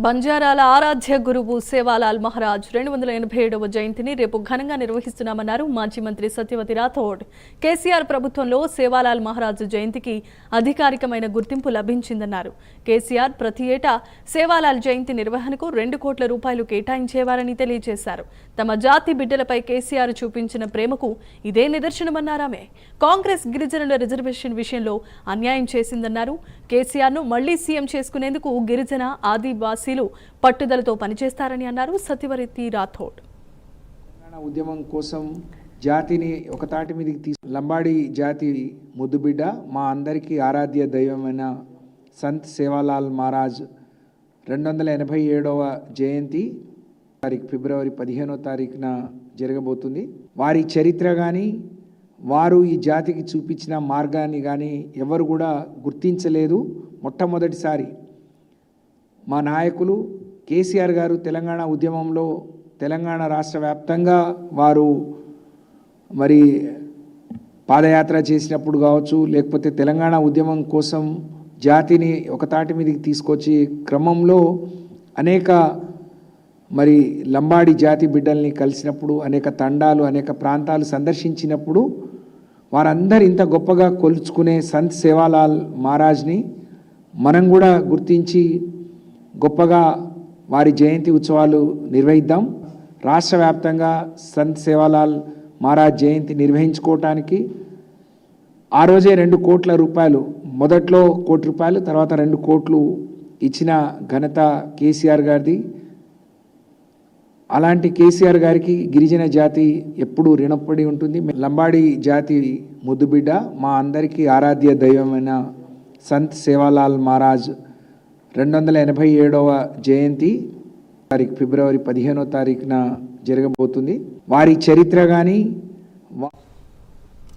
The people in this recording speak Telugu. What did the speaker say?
బంజారాల ఆరాధ్య గురువు సేవాలాల్ మహారాజ్ 287వ జయంతిని రేపు ఘనంగా నిర్వహిస్తున్నామన్నారు మాజీ మంత్రి సత్యవతి రాథోడ్. కేసీఆర్ ప్రభుత్వంలో సేవాలాల్ మహారాజ్ జయంతికి అధికారికమైన గుర్తింపు లభించిందన్నారు. కేసీఆర్ ప్రతి ఏటా సేవాలాల్ జయంతి నిర్వహణకు 2 కోట్ల రూపాయలు కేటాయించేవారని తెలియజేశారు. తమ జాతి బిడ్డలపై కేసీఆర్ చూపించిన ప్రేమకు ఇదే నిదర్శనమన్నారామె. కాంగ్రెస్ గిరిజనుల రిజర్వేషన్ విషయంలో అన్యాయం చేసిందన్నారు. కేసీఆర్ను మళ్లీ సీఎం చేసుకునేందుకు గిరిజన ఆదివాసీ పట్టుదలతో పనిచేస్తారని అన్నారు సత్యవతి రాథోడ్. ఉద్యమం కోసం జాతిని ఒక తాటి మీదకి లంబాడి జాతి ముద్దుబిడ్డ మా అందరికీ ఆరాధ్య దైవమైన సంత్ సేవాలాల్ మహారాజ్ 287వ జయంతి ఫిబ్రవరి 15వ తారీఖున జరగబోతుంది. వారి చరిత్ర కానీ వారు ఈ జాతికి చూపించిన మార్గాన్ని కానీ ఎవరు కూడా గుర్తించలేదు. మొట్టమొదటిసారి మా నాయకులు కేసీఆర్ గారు తెలంగాణ ఉద్యమంలో తెలంగాణ రాష్ట్ర వ్యాప్తంగా వారు మరి పాదయాత్ర చేసినప్పుడు కావచ్చు, లేకపోతే తెలంగాణ ఉద్యమం కోసం జాతిని ఒక తాటి మీదకి తీసుకొచ్చి క్రమంలో అనేక మరి లంబాడి జాతి బిడ్డల్ని కలిసినప్పుడు, అనేక తండాలు అనేక ప్రాంతాలు సందర్శించినప్పుడు వారందరూ ఇంత గొప్పగా కొలుచుకునే సంత్ సేవాలాల్ మహారాజ్ని మనం కూడా గుర్తించి గొప్పగా వారి జయంతి ఉత్సవాలు నిర్వహిద్దాం. రాష్ట్ర వ్యాప్తంగా సంత్ సేవాలాల్ మహారాజ్ జయంతి నిర్వహించుకోవటానికి ఆ రోజే 2 కోట్ల రూపాయలు, మొదట్లో 1 కోటి రూపాయలు, తర్వాత 2 కోట్లు ఇచ్చిన ఘనత కేసీఆర్ గారిది. అలాంటి కేసీఆర్ గారికి గిరిజన జాతి ఎప్పుడూ రుణపడి ఉంటుంది. లంబాడి జాతి ముద్దుబిడ్డ మా అందరికీ ఆరాధ్య దైవమైన సంత్ సేవాలాల్ మహారాజ్ 287వ జయంతి ఫిబ్రవరి 15వ తారీఖున జరగబోతుంది. వారి చరిత్ర కానీ